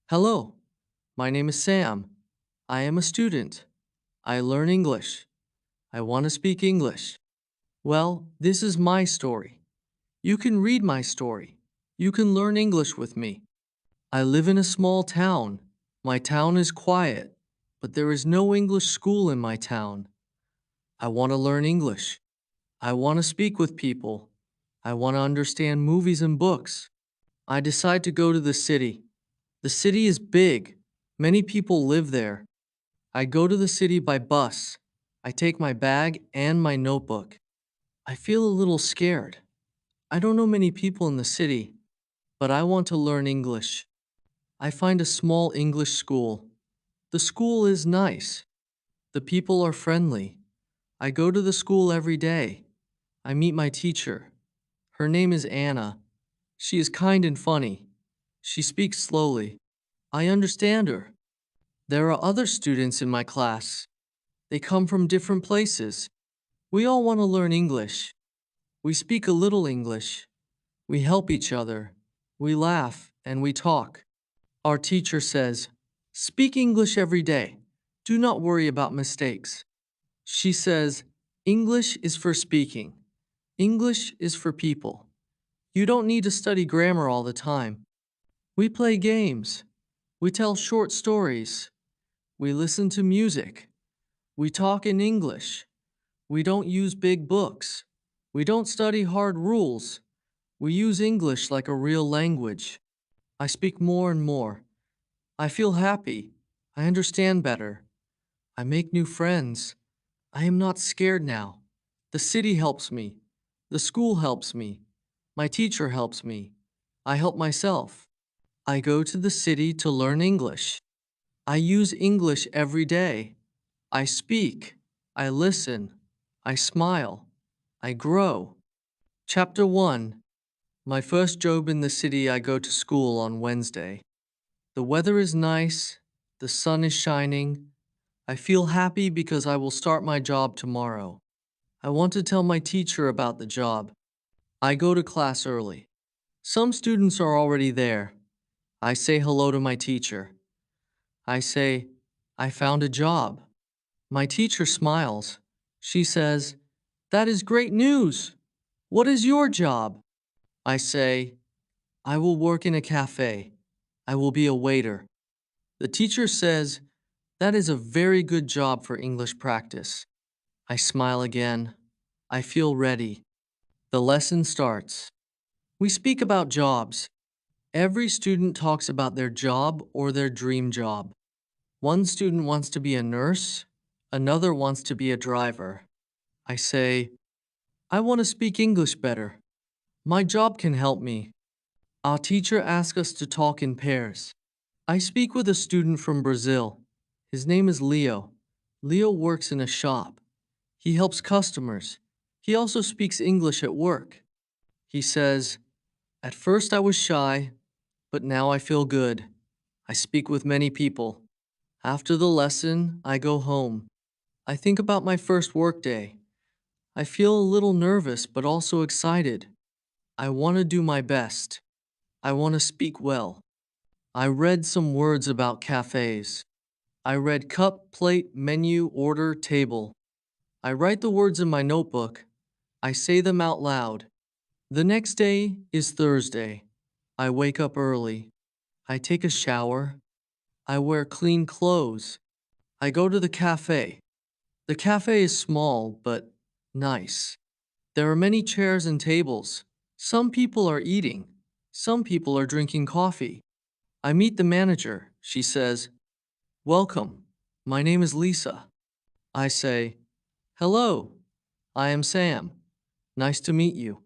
Hello, my name is Sam. I am a student. I learn English. I want to speak English. Well, this is my story. You can read my story. You can learn English with me. I live in a small town. My town is quiet, but there is no English school in my town. I want to learn English. I want to speak with people. I want to understand movies and books. I decide to go to the city. The city is big. Many people live there. I go to the city by bus. I take my bag and my notebook. I feel a little scared. I don't know many people in the city, but I want to learn English. I find a small English school. The school is nice. The people are friendly. I go to the school every day. I meet my teacher. Her name is Anna. She is kind and funny. She speaks slowly. I understand her. There are other students in my class. They come from different places. We all want to learn English. We speak a little English. We help each other. We laugh and we talk. Our teacher says, "Speak English every day. Do not worry about mistakes." She says, "English is for speaking. English is for people. You don't need to study grammar all the time. We play games. We tell short stories. We listen to music. We talk in English. We don't use big books. We don't study hard rules. We use English like a real language. I speak more and more. I feel happy. I understand better. I make new friends. I am not scared now. The city helps me. The school helps me. My teacher helps me. I help myself. I go to the city to learn English. I use English every day. I speak. I listen. I smile. I grow. Chapter 1. My first job in the city. I go to school on Wednesday. The weather is nice. The sun is shining. I feel happy because I will start my job tomorrow. I want to tell my teacher about the job. I go to class early. Some students are already there. I say hello to my teacher. I say, "I found a job." My teacher smiles. She says, "That is great news. What is your job?" I say, "I will work in a cafe. I will be a waiter." The teacher says, "That is a very good job for English practice." I smile again. I feel ready. The lesson starts. We speak about jobs. Every student talks about their job or their dream job. One student wants to be a nurse. Another wants to be a driver. I say, "I want to speak English better. My job can help me." Our teacher asks us to talk in pairs. I speak with a student from Brazil. His name is Leo. Leo works in a shop. He helps customers. He also speaks English at work. He says, "At first I was shy, but now I feel good. I speak with many people." After the lesson, I go home. I think about my first workday. I feel a little nervous but also excited. I want to do my best. I want to speak well. I read some words about cafes. I read cup, plate, menu, order, table. I write the words in my notebook. I say them out loud. The next day is Thursday. I wake up early. I take a shower. I wear clean clothes. I go to the cafe. The cafe is small but nice. There are many chairs and tables. Some people are eating. Some people are drinking coffee. I meet the manager. She says, "Welcome. My name is Lisa." I say, "Hello. I am Sam. Nice to meet you."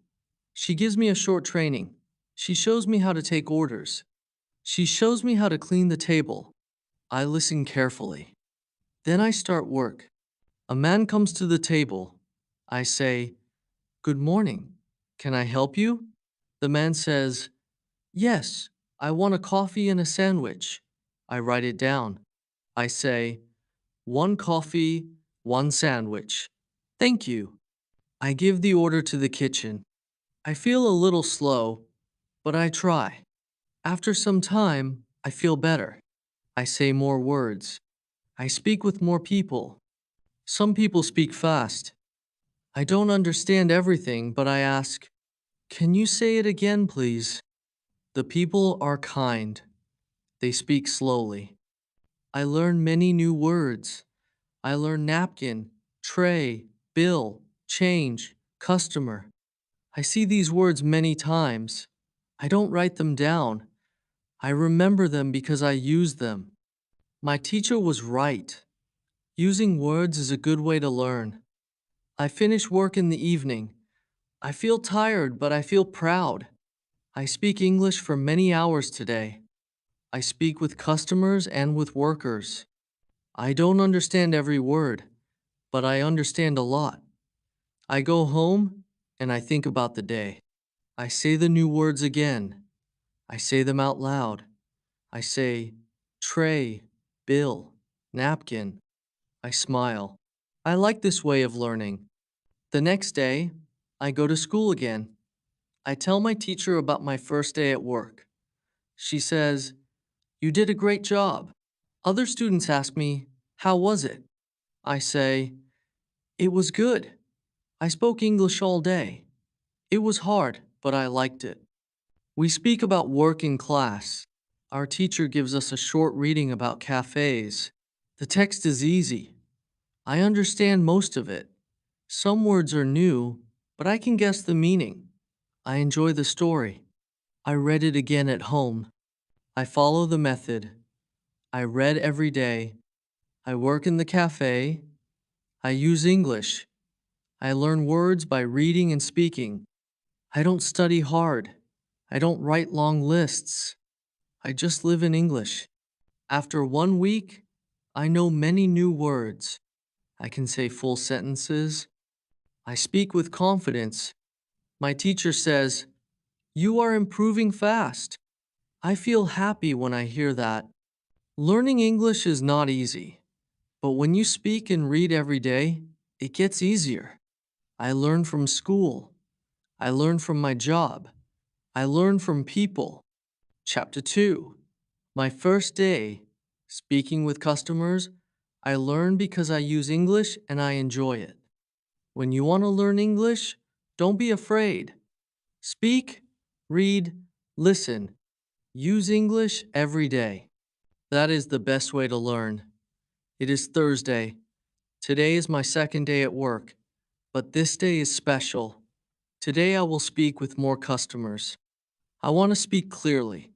She gives me a short training. She shows me how to take orders. She shows me how to clean the table. I listen carefully. Then I start work. A man comes to the table. I say, "Good morning. Can I help you?" The man says, "Yes, I want a coffee and a sandwich." I write it down. I say, "One coffee, one sandwich. Thank you." I give the order to the kitchen. I feel a little slow, but I try. After some time, I feel better. I say more words. I speak with more people. Some people speak fast. I don't understand everything, but I ask, can you say it again, please? The people are kind. They speak slowly. I learn many new words. I learn napkin, tray, bill, change, customer. I see these words many times. I don't write them down. I remember them because I use them. My teacher was right. Using words is a good way to learn. I finish work in the evening. I feel tired, but I feel proud. I speak English for many hours today. I speak with customers and with workers. I don't understand every word, but I understand a lot. I go home and I think about the day. I say the new words again. I say them out loud. I say tray, bill, napkin. I smile. I like this way of learning. The next day, I go to school again. I tell my teacher about my first day at work. She says, "You did a great job." Other students ask me, "How was it?" I say, "It was good. I spoke English all day. It was hard, but I liked it." We speak about work in class. Our teacher gives us a short reading about cafes. The text is easy. I understand most of it. Some words are new, but I can guess the meaning. I enjoy the story. I read it again at home. I follow the method. I read every day. I work in the cafe. I use English. I learn words by reading and speaking. I don't study hard. I don't write long lists. I just live in English. After 1 week, I know many new words. I can say full sentences. I speak with confidence. My teacher says, "You are improving fast." I feel happy when I hear that. Learning English is not easy, but when you speak and read every day, it gets easier. I learn from school. I learn from my job. I learn from people. Chapter 2. My first day. Speaking with customers, I learn because I use English and I enjoy it. When you want to learn English, don't be afraid. Speak, read, listen. Use English every day. That is the best way to learn. It is Thursday. Today is my second day at work, but this day is special. Today I will speak with more customers. I want to speak clearly.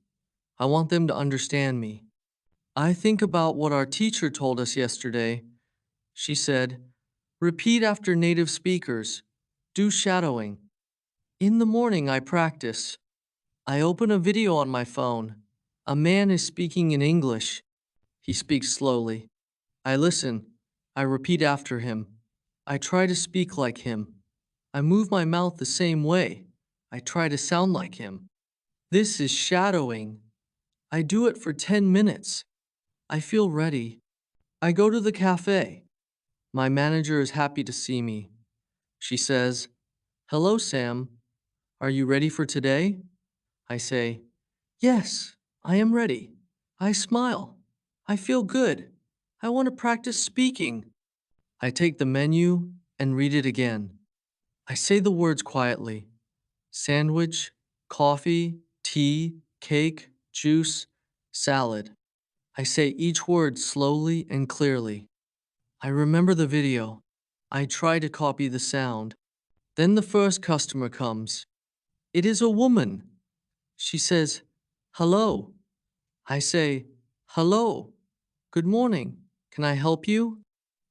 I want them to understand me. I think about what our teacher told us yesterday. She said, "Repeat after native speakers. Do shadowing." In the morning, I practice. I open a video on my phone. A man is speaking in English. He speaks slowly. I listen. I repeat after him. I try to speak like him. I move my mouth the same way. I try to sound like him. This is shadowing. I do it for 10 minutes. I feel ready. I go to the cafe. My manager is happy to see me. She says, "Hello, Sam. Are you ready for today?" I say, "Yes, I am ready." I smile. I feel good. I want to practice speaking. I take the menu and read it again. I say the words quietly: sandwich, coffee, tea, cake, juice, salad. I say each word slowly and clearly. I remember the video. I try to copy the sound. Then the first customer comes. It is a woman. She says, "Hello." I say, "Hello. Good morning. Can I help you?"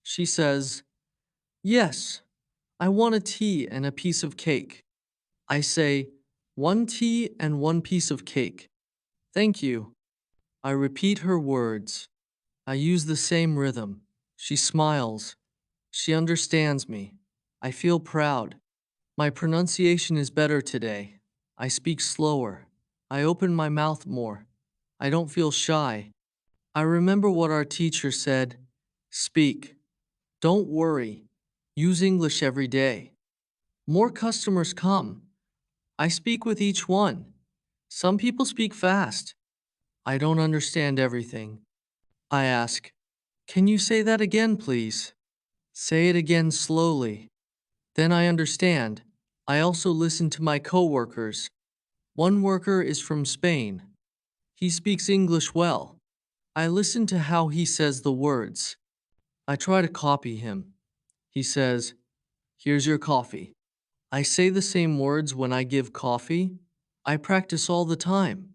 She says, "Yes. I want a tea and a piece of cake." I say, "One tea and one piece of cake." "Thank you." I repeat her words. I use the same rhythm. She smiles. She understands me. I feel proud. My pronunciation is better today. I speak slower. I open my mouth more. I don't feel shy. I remember what our teacher said: speak. Don't worry. Use English every day. More customers come. I speak with each one. Some people speak fast. I don't understand everything. I ask, "Can you say that again, please?" Say it again slowly. Then I understand. I also listen to my coworkers. One worker is from Spain. He speaks English well. I listen to how he says the words. I try to copy him. He says, "Here's your coffee." I say the same words when I give coffee. I practice all the time.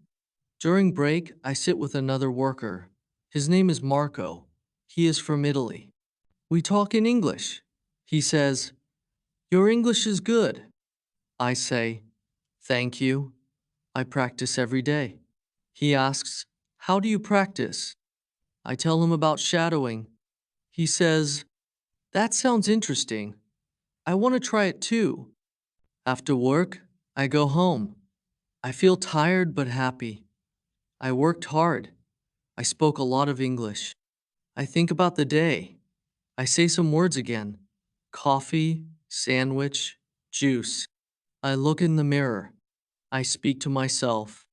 During break, I sit with another worker. His name is Marco. He is from Italy. We talk in English. He says, "Your English is good." I say, "Thank you. I practice every day." He asks, "How do you practice?" I tell him about shadowing. He says, "That sounds interesting. I want to try it too." After work, I go home. I feel tired but happy. I worked hard. I spoke a lot of English. I think about the day. I say some words again. Coffee, sandwich, juice. I look in the mirror. I speak to myself.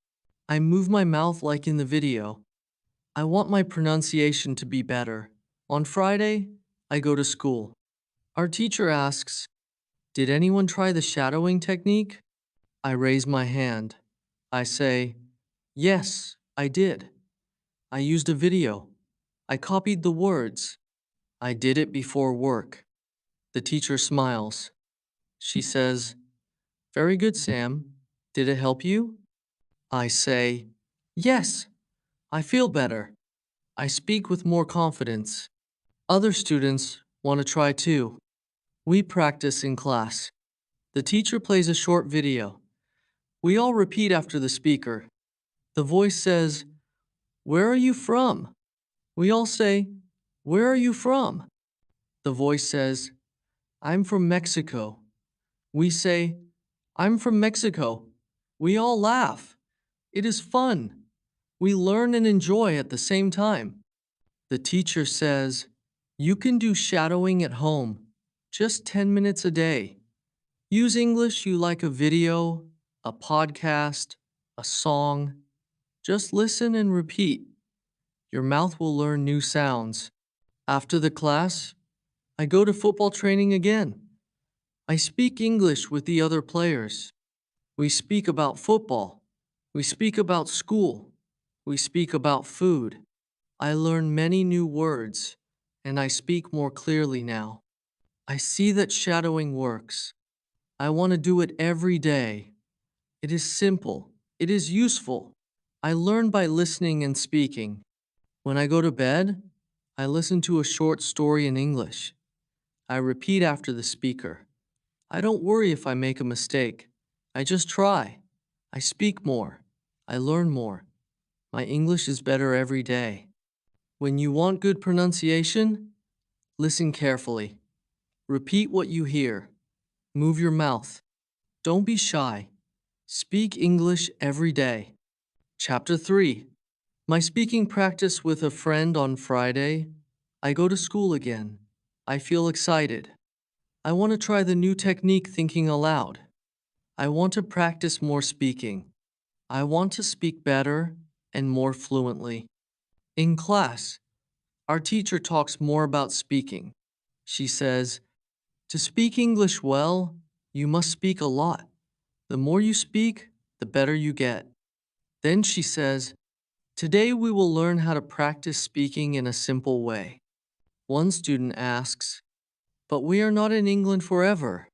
I move my mouth like in the video. I want my pronunciation to be better. On Friday, I go to school. Our teacher asks, "Did anyone try the shadowing technique?" I raise my hand. I say, "Yes, I did. I used a video. I copied the words. I did it before work." The teacher smiles. She says, "Very good, Sam. Did it help you?" I say, "Yes, I feel better." I speak with more confidence. Other students want to try too. We practice in class. The teacher plays a short video. We all repeat after the speaker. The voice says, "Where are you from?" We all say, "Where are you from?" The voice says, "I'm from Mexico." We say, "I'm from Mexico." We all laugh. It is fun. We learn and enjoy at the same time. The teacher says, "You can do shadowing at home, just 10 minutes a day. Use English you like a video, a podcast, a song. Just listen and repeat. Your mouth will learn new sounds." After the class, I go to football training again. I speak English with the other players. We speak about football. We speak about school. We speak about food. I learn many new words, and I speak more clearly now. I see that shadowing works. I want to do it every day. It is simple. It is useful. I learn by listening and speaking. When I go to bed, I listen to a short story in English. I repeat after the speaker. I don't worry if I make a mistake. I just try. I speak more. I learn more. My English is better every day. When you want good pronunciation, listen carefully. Repeat what you hear. Move your mouth. Don't be shy. Speak English every day. Chapter 3. My speaking practice with a friend on Friday. I go to school again. I feel excited. I want to try the new technique thinking aloud. I want to practice more speaking. I want to speak better and more fluently. In class, our teacher talks more about speaking. She says, "To speak English well, you must speak a lot. The more you speak, the better you get." Then she says, "Today we will learn how to practice speaking in a simple way." One student asks, "But we are not in England forever.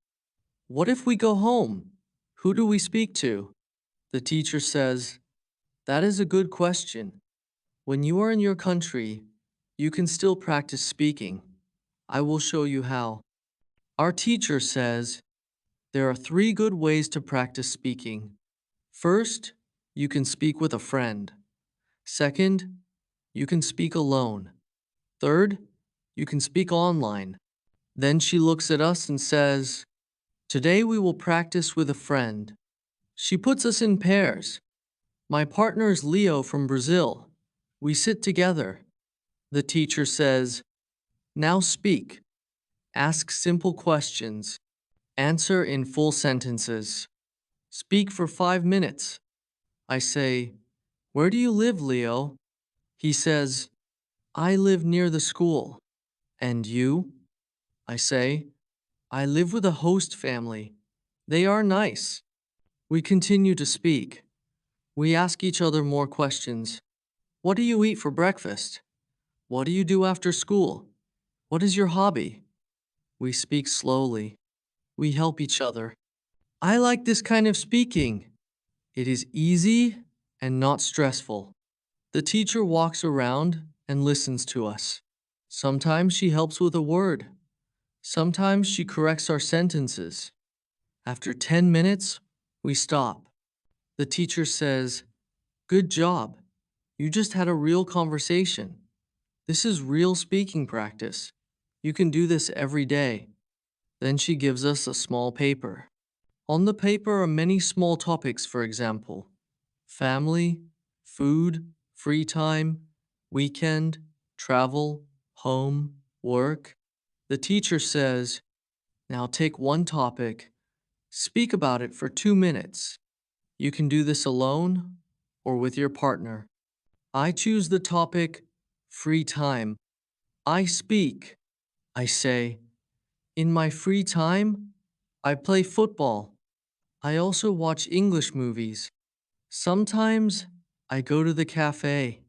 What if we go home? Who do we speak to?" The teacher says, "That is a good question. When you are in your country, you can still practice speaking. I will show you how." Our teacher says, there are 3 good ways to practice speaking. First, you can speak with a friend. Second, you can speak alone. Third, you can speak online. Then she looks at us and says, "Today we will practice with a friend." She puts us in pairs. My partner is Leo from Brazil. We sit together. The teacher says, "Now speak. Ask simple questions. Answer in full sentences. Speak for 5 minutes." I say, Where do you live, Leo? He says, I live near the school. And you? I say, I live with a host family. They are nice. We continue to speak. We ask each other more questions. What do you eat for breakfast? What do you do after school? What is your hobby? We speak slowly. We help each other. I like this kind of speaking. It is easy and not stressful. The teacher walks around and listens to us. Sometimes she helps with a word. Sometimes she corrects our sentences. After 10 minutes, we stop. The teacher says, Good job. You just had a real conversation. This is real speaking practice. You can do this every day. Then she gives us a small paper. On the paper are many small topics, for example, family, food, free time, weekend, travel, home, work. The teacher says, Now take one topic, speak about it for 2 minutes. You can do this alone or with your partner. I choose the topic, free time. I speak. I say, In my free time, I play football. I also watch English movies. Sometimes I go to the cafe.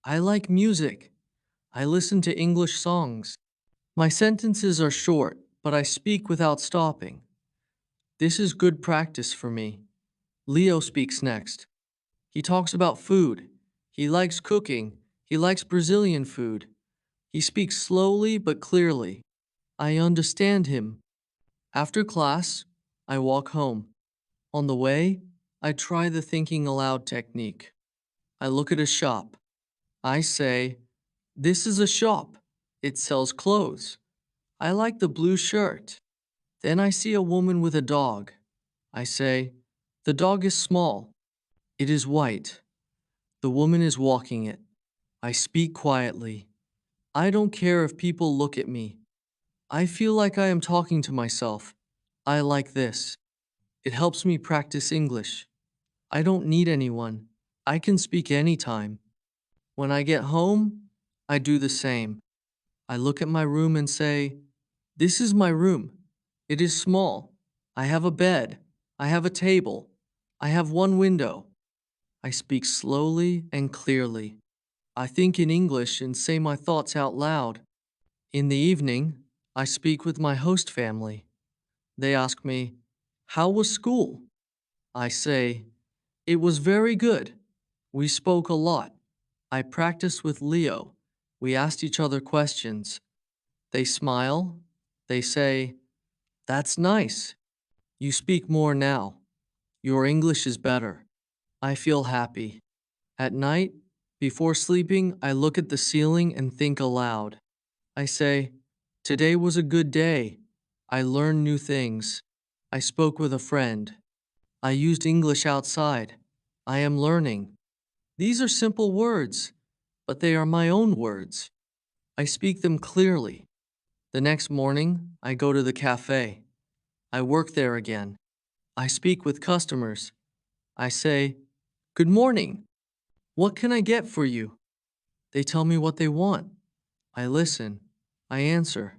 I like music. I listen to English songs. My sentences are short, but I speak without stopping. This is good practice for me. Leo speaks next. He talks about food. He likes cooking. He likes Brazilian food. He speaks slowly but clearly. I understand him. After class, I walk home. On the way, I try the thinking aloud technique. I look at a shop. I say, This is a shop. It sells clothes. I like the blue shirt. Then I see a woman with a dog. I say, The dog is small. It is white. The woman is walking it. I speak quietly. I don't care if people look at me. I feel like I am talking to myself. I like this. It helps me practice English. I don't need anyone. I can speak anytime. When I get home, I do the same. I look at my room and say, This is my room. It is small. I have a bed. I have a table. I have one window. I speak slowly and clearly. I think in English and say my thoughts out loud. In the evening, I speak with my host family. They ask me, How was school? I say, It was very good. We spoke a lot. I practiced with Leo. We asked each other questions. They smile. They say, That's nice. You speak more now. Your English is better. I feel happy. At night, before sleeping, I look at the ceiling and think aloud. I say, Today was a good day. I learned new things. I spoke with a friend. I used English outside. I am learning. These are simple words, but they are my own words. I speak them clearly. The next morning, I go to the cafe. I work there again. I speak with customers. I say, Good morning. What can I get for you? They tell me what they want. I listen. I answer.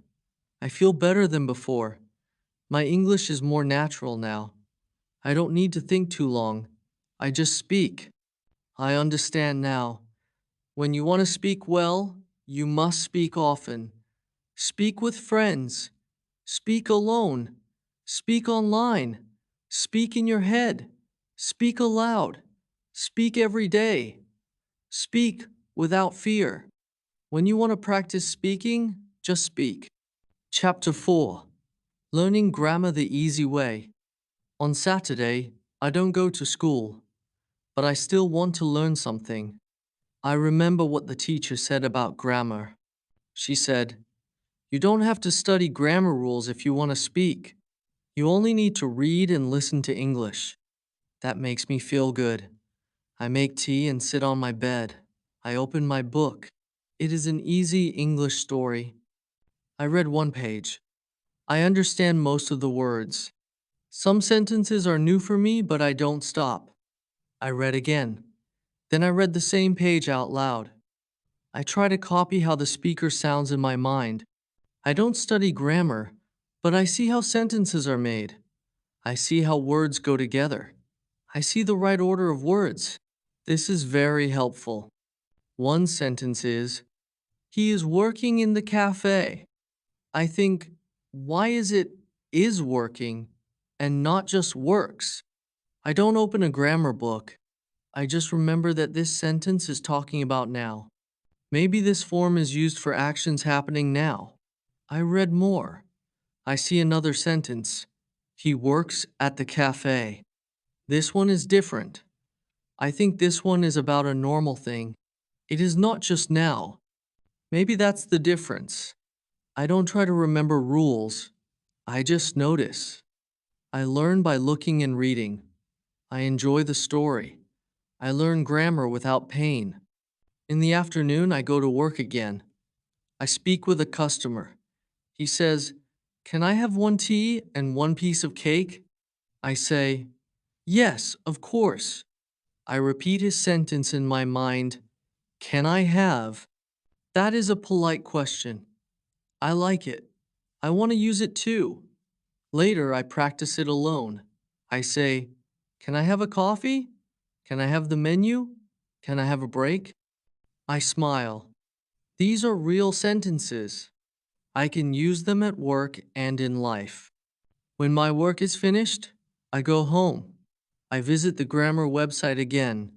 I feel better than before. My English is more natural now. I don't need to think too long. I just speak. I understand now. When you want to speak well, you must speak often. Speak with friends. Speak alone. Speak online. Speak in your head. Speak aloud. Speak every day. Speak without fear. When you want to practice speaking, just speak. Chapter 4. Learning Grammar the Easy Way. On Saturday, I don't go to school, but I still want to learn something. I remember what the teacher said about grammar. She said, You don't have to study grammar rules if you want to speak. You only need to read and listen to English. That makes me feel good. I make tea and sit on my bed. I open my book. It is an easy English story. I read one page. I understand most of the words. Some sentences are new for me, but I don't stop. I read again. Then I read the same page out loud. I try to copy how the speaker sounds in my mind. I don't study grammar, but I see how sentences are made. I see how words go together. I see the right order of words. This is very helpful. One sentence is, he is working in the cafe. I think, why is it is working and not just works? I don't open a grammar book. I just remember that this sentence is talking about now. Maybe this form is used for actions happening now. I read more. I see another sentence. He works at the cafe. This one is different. I think this one is about a normal thing. It is not just now. Maybe that's the difference. I don't try to remember rules. I just notice. I learn by looking and reading. I enjoy the story. I learn grammar without pain. In the afternoon, I go to work again. I speak with a customer. He says, "Can I have one tea and one piece of cake?" I say, "Yes, of course." I repeat his sentence in my mind. Can I have? That is a polite question. I like it. I want to use it too. Later, I practice it alone. I say, "Can I have a coffee? Can I have the menu? Can I have a break?" I smile. These are real sentences. I can use them at work and in life. When my work is finished, I go home. I visit the grammar website again.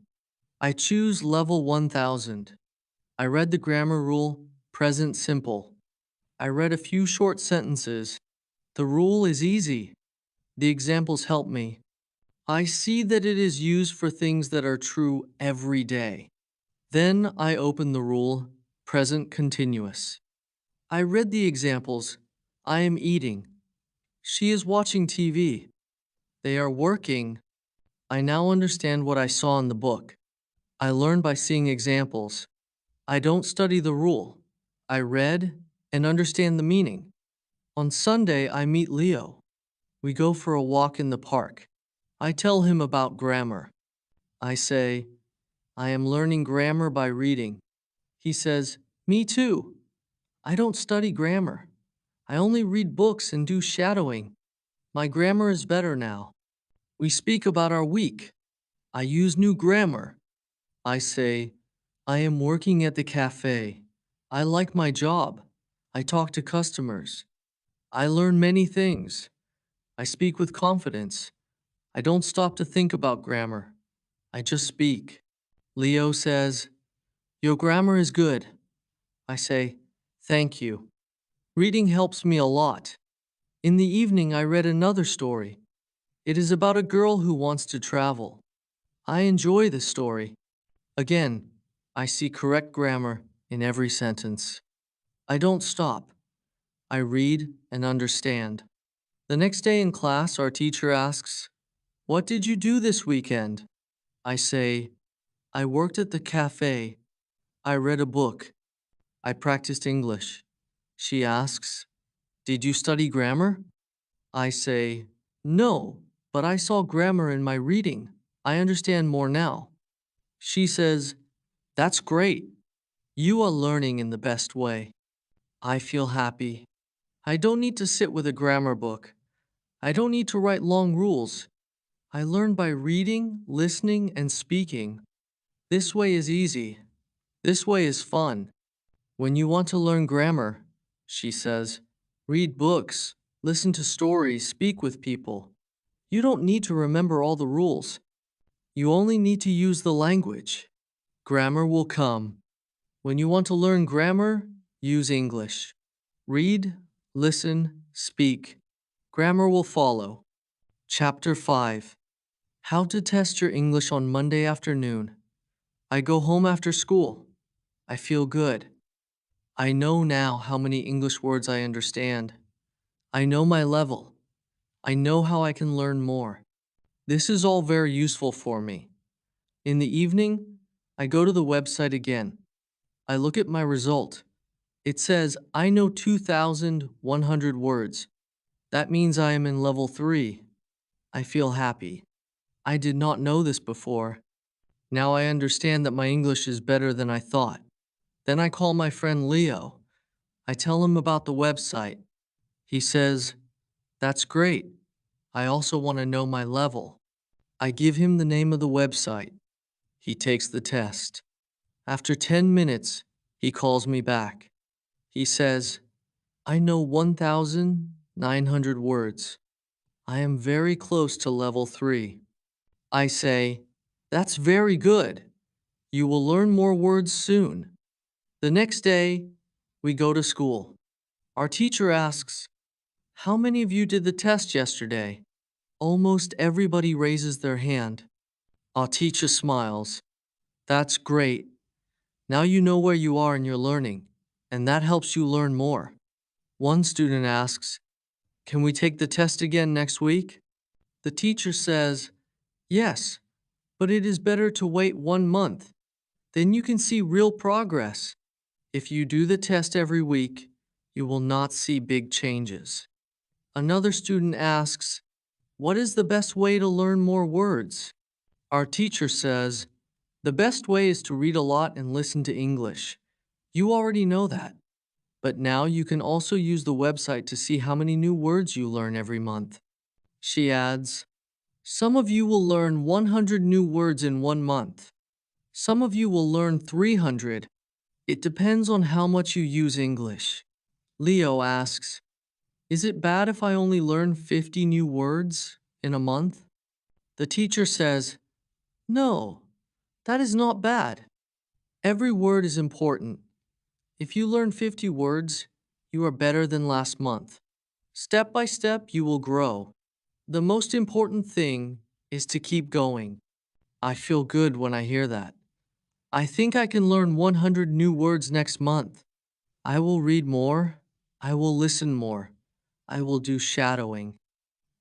I choose level 1000. I read the grammar rule, present simple. I read a few short sentences. The rule is easy. The examples help me. I see that it is used for things that are true every day. Then I open the rule, present continuous. I read the examples. I am eating. She is watching TV. They are working. I now understand what I saw in the book. I learn by seeing examples. I don't study the rule. I read and understand the meaning. On Sunday, I meet Leo. We go for a walk in the park. I tell him about grammar. I say, I am learning grammar by reading. He says, me too. I don't study grammar. I only read books and do shadowing. My grammar is better now. We speak about our week. I use new grammar. I say, I am working at the cafe. I like my job. I talk to customers. I learn many things. I speak with confidence. I don't stop to think about grammar. I just speak. Leo says, your grammar is good. I say, thank you. Reading helps me a lot. In the evening, I read another story. It is about a girl who wants to travel. I enjoy the story. Again, I see correct grammar in every sentence. I don't stop. I read and understand. The next day in class, our teacher asks, what did you do this weekend? I say, I worked at the cafe. I read a book. I practiced English. She asks, did you study grammar? I say, no, but I saw grammar in my reading. I understand more now. She says, that's great. You are learning in the best way. I feel happy. I don't need to sit with a grammar book. I don't need to write long rules. I learn by reading, listening, and speaking. This way is easy. This way is fun. When you want to learn grammar, she says, read books, listen to stories, speak with people. You don't need to remember all the rules. You only need to use the language. Grammar will come. When you want to learn grammar, use English. Read, listen, speak. Grammar will follow. Chapter 5. How to test your English on Monday afternoon. I go home after school. I feel good. I know now how many English words I understand. I know my level. I know how I can learn more. This is all very useful for me. In the evening, I go to the website again. I look at my result. It says I know 2,100 words. That means I am in level 3. I feel happy. I did not know this before. Now I understand that my English is better than I thought. Then I call my friend Leo. I tell him about the website. He says, "That's great. I also want to know my level." I give him the name of the website. He takes the test. After 10 minutes, he calls me back. He says, "I know 1,900 words. I am very close to level 3. I say, "That's very good. You will learn more words soon." The next day, we go to school. Our teacher asks, "How many of you did the test yesterday?" Almost everybody raises their hand. Our teacher smiles. "That's great. Now you know where you are in your learning, and that helps you learn more." One student asks, "Can we take the test again next week?" The teacher says, "Yes, but it is better to wait 1 month. Then you can see real progress. If you do the test every week, you will not see big changes." Another student asks, "What is the best way to learn more words?" Our teacher says, "The best way is to read a lot and listen to English. You already know that. But now you can also use the website to see how many new words you learn every month." She adds, "Some of you will learn 100 new words in 1 month. Some of you will learn 300. It depends on how much you use English." Leo asks, "Is it bad if I only learn 50 new words in a month?" The teacher says, "No, that is not bad. Every word is important. If you learn 50 words, you are better than last month. Step by step, you will grow. The most important thing is to keep going." I feel good when I hear that. I think I can learn 100 new words next month. I will read more. I will listen more. I will do shadowing.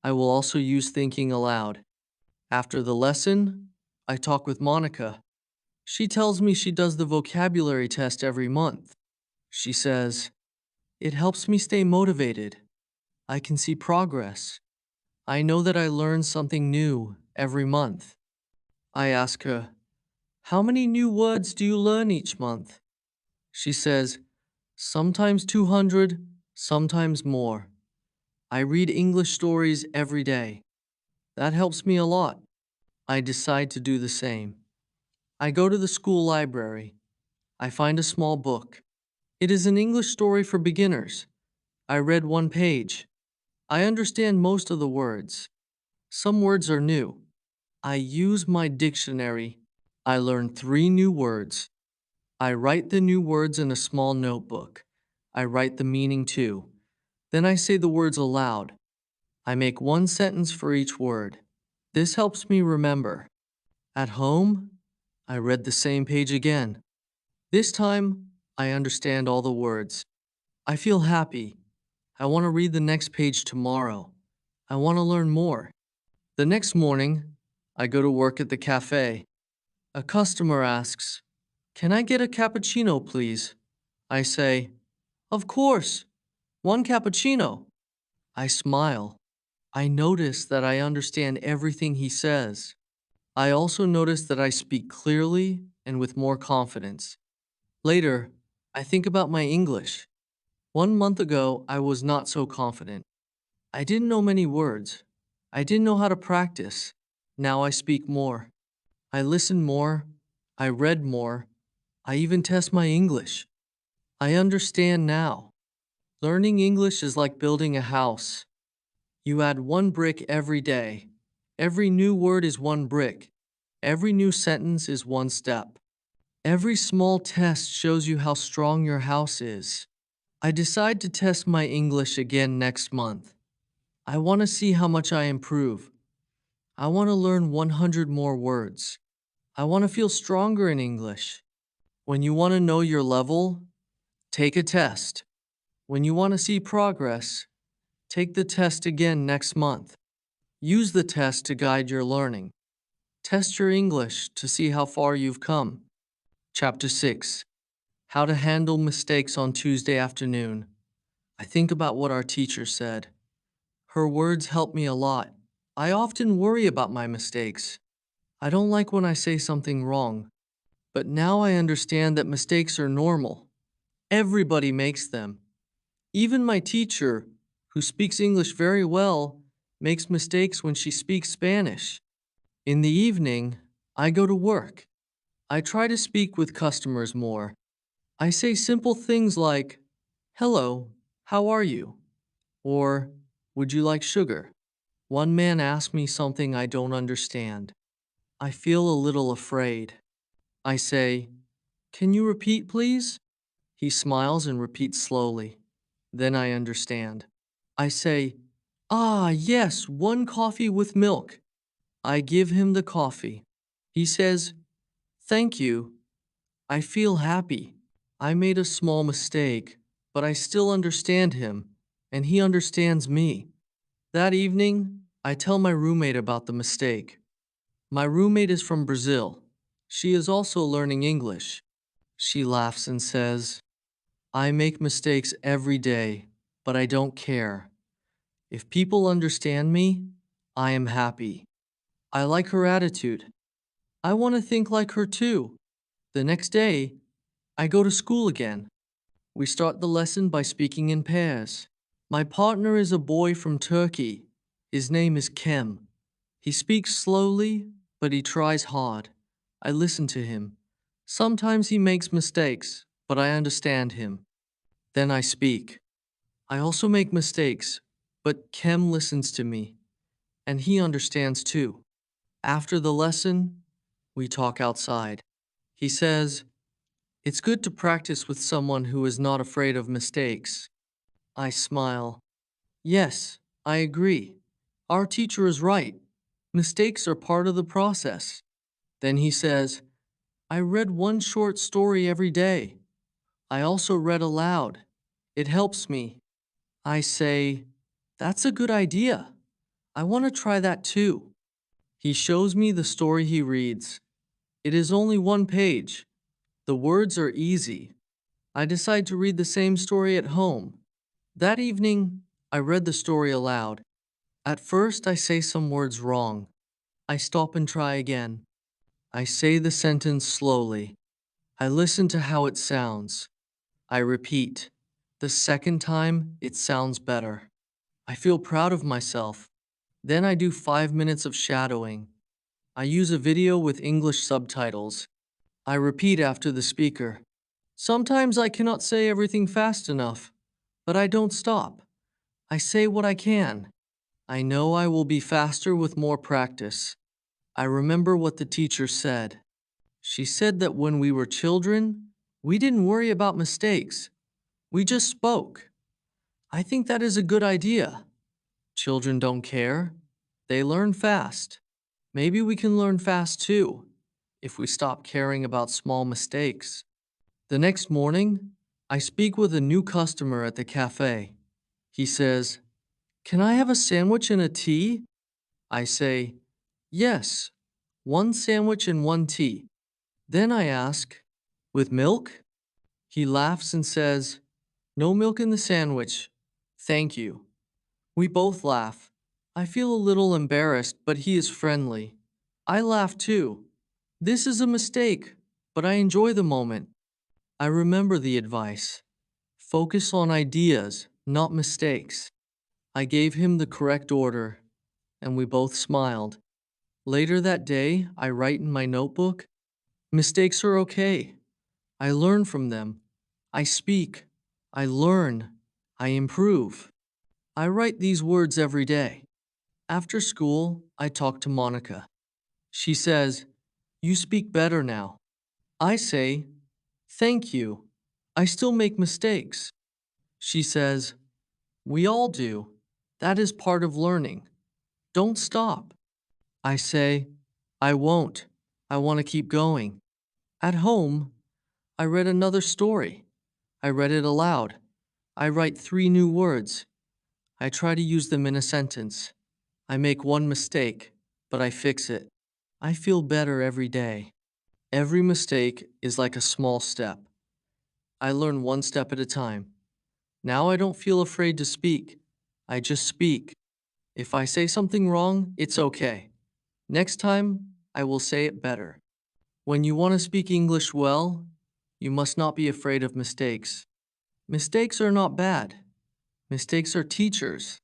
I will also use thinking aloud. After the lesson, I talk with Monica. She tells me she does the vocabulary test every month. She says, "It helps me stay motivated. I can see progress. I know that I learn something new every month." I ask her, "How many new words do you learn each month?" She says, "Sometimes 200, sometimes more. I read English stories every day. That helps me a lot." I decide to do the same. I go to the school library. I find a small book. It is an English story for beginners. I read 1 page. I understand most of the words. Some words are new. I use my dictionary. I learn 3 new words. I write the new words in a small notebook. I write the meaning too. Then I say the words aloud. I make 1 sentence for each word. This helps me remember. At home, I read the same page again. This time, I understand all the words. I feel happy. I want to read the next page tomorrow. I want to learn more. The next morning, I go to work at the cafe. A customer asks, "Can I get a cappuccino, please?" I say, "Of course. 1 cappuccino." I smile. I notice that I understand everything he says. I also notice that I speak clearly and with more confidence. Later, I think about my English. 1 month ago, I was not so confident. I didn't know many words. I didn't know how to practice. Now I speak more. I listen more. I read more. I even test my English. I understand now. Learning English is like building a house. You add 1 brick every day. Every new word is 1 brick. Every new sentence is 1 step. Every small test shows you how strong your house is. I decide to test my English again next month. I want to see how much I improve. I want to learn 100 more words. I want to feel stronger in English. When you want to know your level, take a test. When you want to see progress, take the test again next month. Use the test to guide your learning. Test your English to see how far you've come. Chapter 6: How to Handle Mistakes on Tuesday Afternoon. I think about what our teacher said. Her words help me a lot. I often worry about my mistakes. I don't like when I say something wrong, but now I understand that mistakes are normal. Everybody makes them. Even my teacher, who speaks English very well, makes mistakes when she speaks Spanish. In the evening, I go to work. I try to speak with customers more. I say simple things like, "Hello, how are you?" Or, "Would you like sugar?" One man asked me something I don't understand. I feel a little afraid. I say, "Can you repeat, please?" He smiles and repeats slowly. Then I understand. I say, "Ah, yes, one coffee with milk." I give him the coffee. He says, "Thank you." I feel happy. I made a small mistake, but I still understand him, and he understands me. That evening, I tell my roommate about the mistake. My roommate is from Brazil. She is also learning English. She laughs and says, "I make mistakes every day, but I don't care. If people understand me, I am happy." I like her attitude. I want to think like her too. The next day, I go to school again. We start the lesson by speaking in pairs. My partner is a boy from Turkey. His name is Kem. He speaks slowly, but he tries hard. I listen to him. Sometimes he makes mistakes, but I understand him. Then I speak. I also make mistakes, but Kem listens to me, and he understands too. After the lesson, we talk outside. He says, "It's good to practice with someone who is not afraid of mistakes." I smile. Yes, I agree. Our teacher is right. Mistakes are part of the process. Then he says, "I read one short story every day. I also read aloud. It helps me." I say, "That's a good idea. I want to try that too." He shows me the story he reads. It is only one page. The words are easy. I decide to read the same story at home. That evening, I read the story aloud. At first, I say some words wrong. I stop and try again. I say the sentence slowly. I listen to how it sounds. I repeat. The second time, it sounds better. I feel proud of myself. Then I do 5 minutes of shadowing. I use a video with English subtitles. I repeat after the speaker. Sometimes I cannot say everything fast enough, but I don't stop. I say what I can. I know I will be faster with more practice. I remember what the teacher said. She said that when we were children, we didn't worry about mistakes. We just spoke. I think that is a good idea. Children don't care. They learn fast. Maybe we can learn fast too, if we stop caring about small mistakes. The next morning, I speak with a new customer at the cafe. He says, "Can I have a sandwich and a tea?" I say, "Yes, one sandwich and one tea." Then I ask, "With milk?" He laughs and says, "No milk in the sandwich. Thank you." We both laugh. I feel a little embarrassed, but he is friendly. I laugh too. This is a mistake, but I enjoy the moment. I remember the advice. Focus on ideas, not mistakes. I gave him the correct order, and we both smiled. Later that day, I write in my notebook, "Mistakes are okay. I learn from them. I speak. I learn. I improve." I write these words every day. After school, I talk to Monica. She says, "You speak better now." I say, "Thank you. I still make mistakes." She says, "We all do. That is part of learning. Don't stop." I say, "I won't. I want to keep going." At home, I read another story. I read it aloud. I write 3 new words. I try to use them in a sentence. I make one mistake, but I fix it. I feel better every day. Every mistake is like a small step. I learn one step at a time. Now I don't feel afraid to speak. I just speak. If I say something wrong, it's okay. Next time, I will say it better. When you want to speak English well, you must not be afraid of mistakes. Mistakes are not bad. Mistakes are teachers.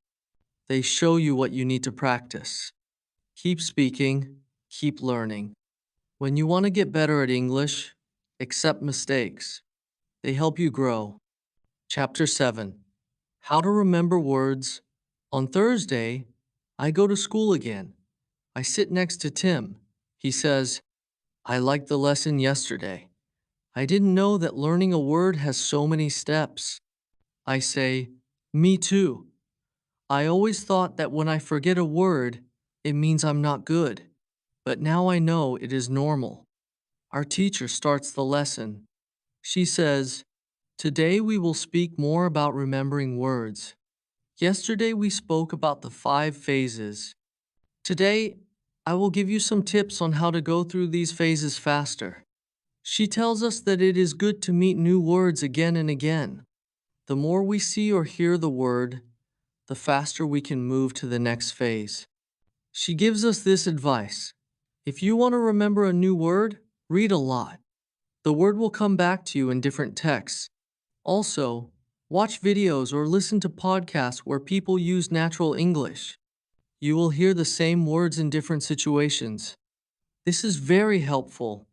They show you what you need to practice. Keep speaking, keep learning. When you want to get better at English, accept mistakes. They help you grow. Chapter 7. How to remember words. On Thursday, I go to school again. I sit next to Tim. He says, I liked the lesson yesterday. I didn't know that learning a word has so many steps. I say, me too. I always thought that when I forget a word, it means I'm not good. But now I know it is normal. Our teacher starts the lesson. She says, today we will speak more about remembering words. Yesterday we spoke about the 5 phases. Today, I will give you some tips on how to go through these phases faster. She tells us that it is good to meet new words again and again. The more we see or hear the word, the faster we can move to the next phase. She gives us this advice. If you want to remember a new word, read a lot. The word will come back to you in different texts. Also, watch videos or listen to podcasts where people use natural English. You will hear the same words in different situations. This is very helpful.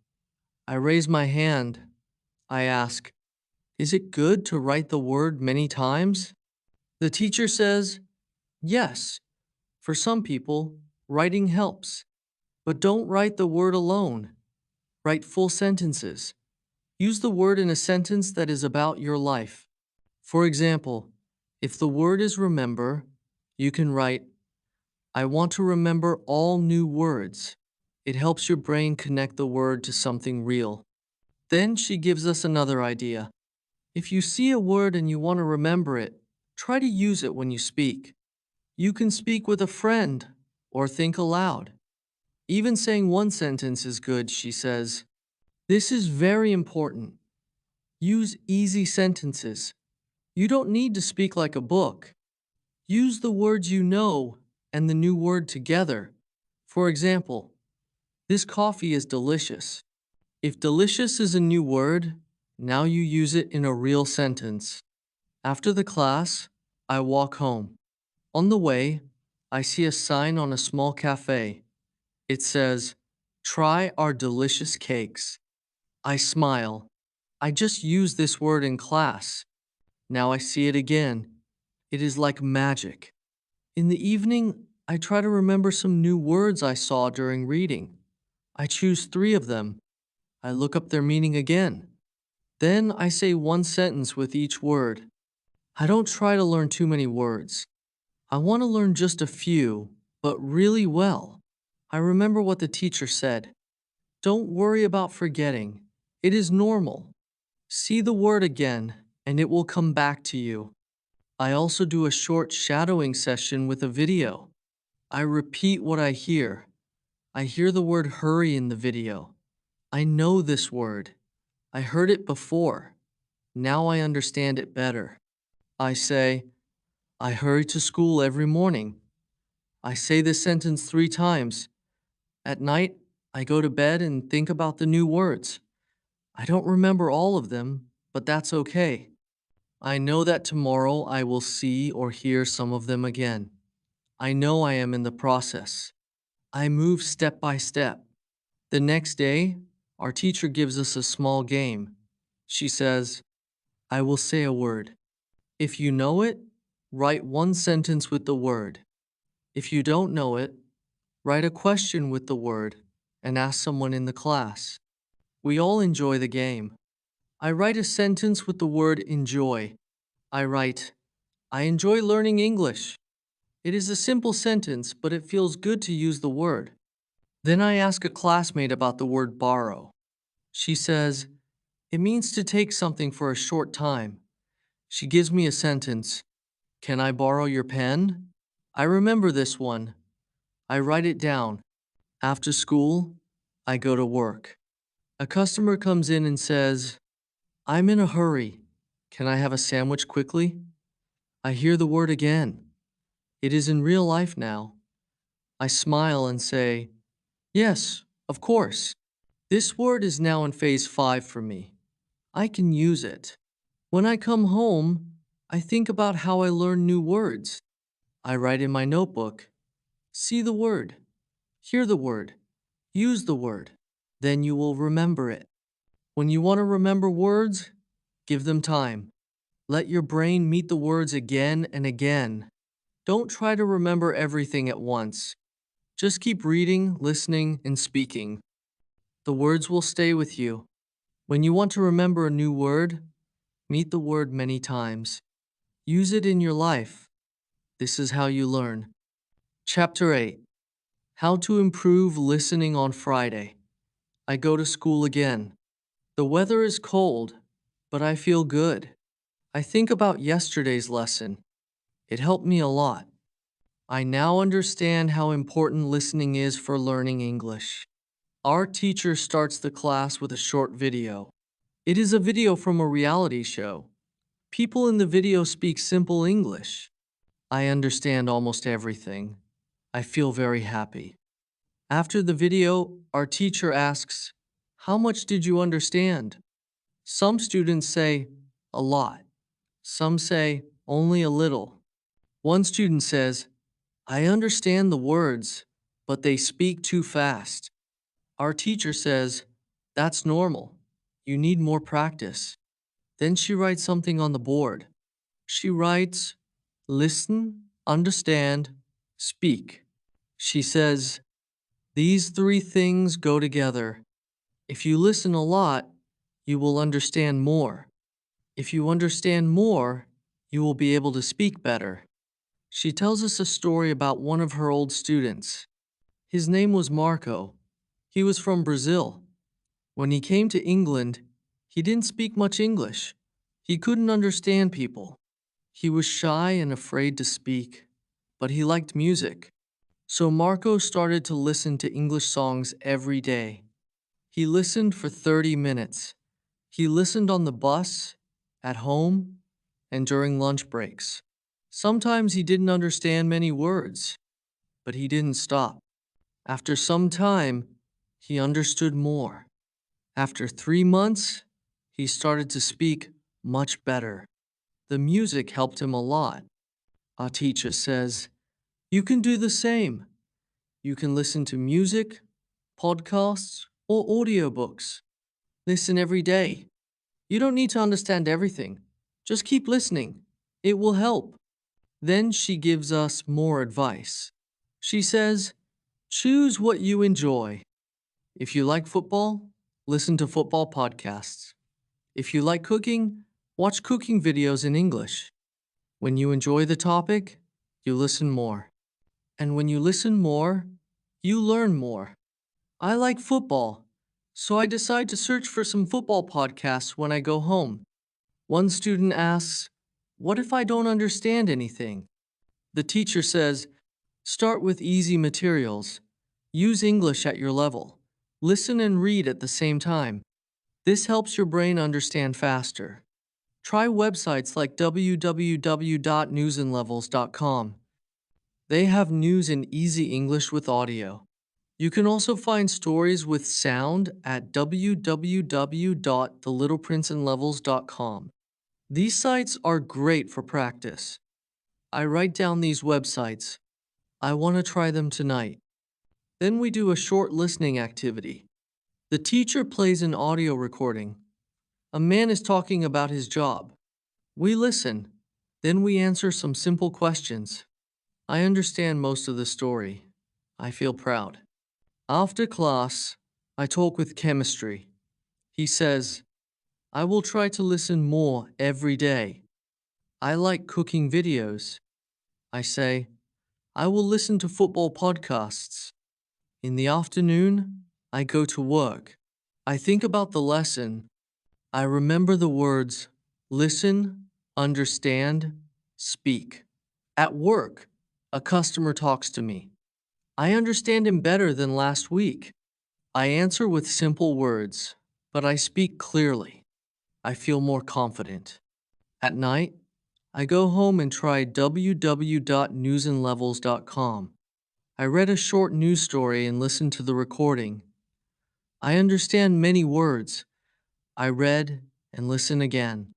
I raise my hand. I ask, is it good to write the word many times? The teacher says, yes. For some people, writing helps. But don't write the word alone. Write full sentences. Use the word in a sentence that is about your life. For example, if the word is remember, you can write, I want to remember all new words. It helps your brain connect the word to something real. Then she gives us another idea. If you see a word and you want to remember it, try to use it when you speak. You can speak with a friend or think aloud. Even saying one sentence is good, she says. This is very important. Use easy sentences. You don't need to speak like a book. Use the words you know and the new word together. For example, this coffee is delicious. If delicious is a new word, now you use it in a real sentence. After the class, I walk home. On the way, I see a sign on a small cafe. It says, try our delicious cakes. I smile. I just used this word in class. Now I see it again. It is like magic. In the evening, I try to remember some new words I saw during reading. I choose 3 of them. I look up their meaning again. Then I say one sentence with each word. I don't try to learn too many words. I want to learn just a few, but really well. I remember what the teacher said. Don't worry about forgetting. It is normal. See the word again, and it will come back to you. I also do a short shadowing session with a video. I repeat what I hear. I hear the word hurry in the video. I know this word. I heard it before. Now I understand it better. I say, I hurry to school every morning. I say this sentence 3 times. At night, I go to bed and think about the new words. I don't remember all of them, but that's okay. I know that tomorrow I will see or hear some of them again. I know I am in the process. I move step by step. The next day, our teacher gives us a small game. She says, I will say a word. If you know it, write one sentence with the word. If you don't know it, write a question with the word and ask someone in the class. We all enjoy the game. I write a sentence with the word enjoy. I write, I enjoy learning English. It is a simple sentence, but it feels good to use the word. Then I ask a classmate about the word borrow. She says, it means to take something for a short time. She gives me a sentence. Can I borrow your pen? I remember this one. I write it down. After school, I go to work. A customer comes in and says, I'm in a hurry. Can I have a sandwich quickly? I hear the word again. It is in real life now. I smile and say, yes, Of course. This word is now in phase 5 for me. I can use it. When I come home, I think about how I learn new words. I write in my notebook. See the word. Hear the word. Use the word. Then you will remember it. When you want to remember words, give them time. Let your brain meet the words again and again. Don't try to remember everything at once. Just keep reading, listening, and speaking. The words will stay with you. When you want to remember a new word, meet the word many times. Use it in your life. This is how you learn. Chapter 8. How to improve listening on Friday. I go to school again. The weather is cold, but I feel good. I think about yesterday's lesson. It helped me a lot. I now understand how important listening is for learning English. Our teacher starts the class with a short video. It is a video from a reality show. People in the video speak simple English. I understand almost everything. I feel very happy. After the video, our teacher asks, "How much did you understand?" Some students say, "A lot." Some say, "Only a little." One student says, "I understand the words, but they speak too fast." Our teacher says, "That's normal. You need more practice." Then she writes something on the board. She writes, "Listen, understand, speak." She says, "These three things go together. If you listen a lot, you will understand more. If you understand more, you will be able to speak better." She tells us a story about one of her old students. His name was Marco. He was from Brazil. When he came to England, he didn't speak much English. He couldn't understand people. He was shy and afraid to speak, but he liked music. So Marco started to listen to English songs every day. He listened for 30 minutes. He listened on the bus, at home, and during lunch breaks. Sometimes he didn't understand many words, but he didn't stop. After some time, he understood more. After 3 months, he started to speak much better. The music helped him a lot. Our teacher says, "You can do the same. You can listen to music, podcasts, or audiobooks. Listen every day. You don't need to understand everything. Just keep listening. It will help." Then she gives us more advice. She says, "Choose what you enjoy. If you like football, listen to football podcasts. If you like cooking, watch cooking videos in English. When you enjoy the topic, you listen more. And when you listen more, you learn more." I like football, so I decide to search for some football podcasts when I go home. One student asks, "What if I don't understand anything?" The teacher says, "Start with easy materials. Use English at your level. Listen and read at the same time. This helps your brain understand faster." Try websites like www.newsandlevels.com. They have news in easy English with audio. You can also find stories with sound at www.thelittleprinceandlevels.com. These sites are great for practice. I write down these websites. I want to try them tonight. Then we do a short listening activity. The teacher plays an audio recording. A man is talking about his job. We listen. Then we answer some simple questions. I understand most of the story. I feel proud. After class, I talk with chemistry. He says, "I will try to listen more every day." I like cooking videos. I say, "I will listen to football podcasts." In the afternoon, I go to work. I think about the lesson. I remember the words listen, understand, speak. At work, a customer talks to me. I understand him better than last week. I answer with simple words, but I speak clearly. I feel more confident. At night, I go home and try www.newsandlevels.com. I read a short news story and listened to the recording. I understand many words. I read and listen again.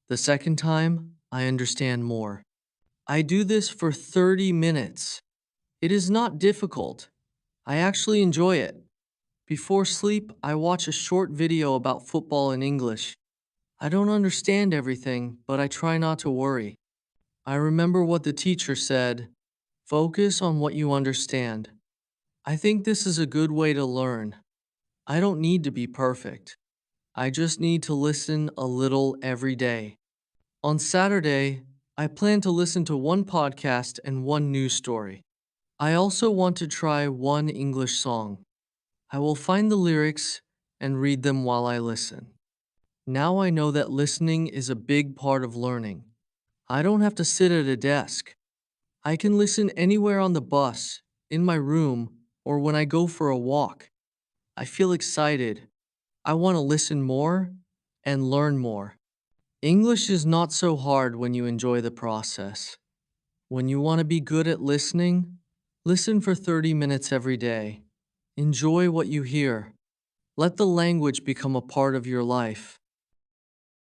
The second time, I understand more. I do this for 30 minutes. It is not difficult. I actually enjoy it. Before sleep, I watch a short video about football in English. I don't understand everything, but I try not to worry. I remember what the teacher said. Focus on what you understand. I think this is a good way to learn. I don't need to be perfect. I just need to listen a little every day. On Saturday, I plan to listen to one podcast and one news story. I also want to try one English song. I will find the lyrics and read them while I listen. Now I know that listening is a big part of learning. I don't have to sit at a desk. I can listen anywhere on the bus, in my room, or when I go for a walk. I feel excited. I want to listen more and learn more. English is not so hard when you enjoy the process. When you want to be good at listening, listen for 30 minutes every day. Enjoy what you hear. Let the language become a part of your life.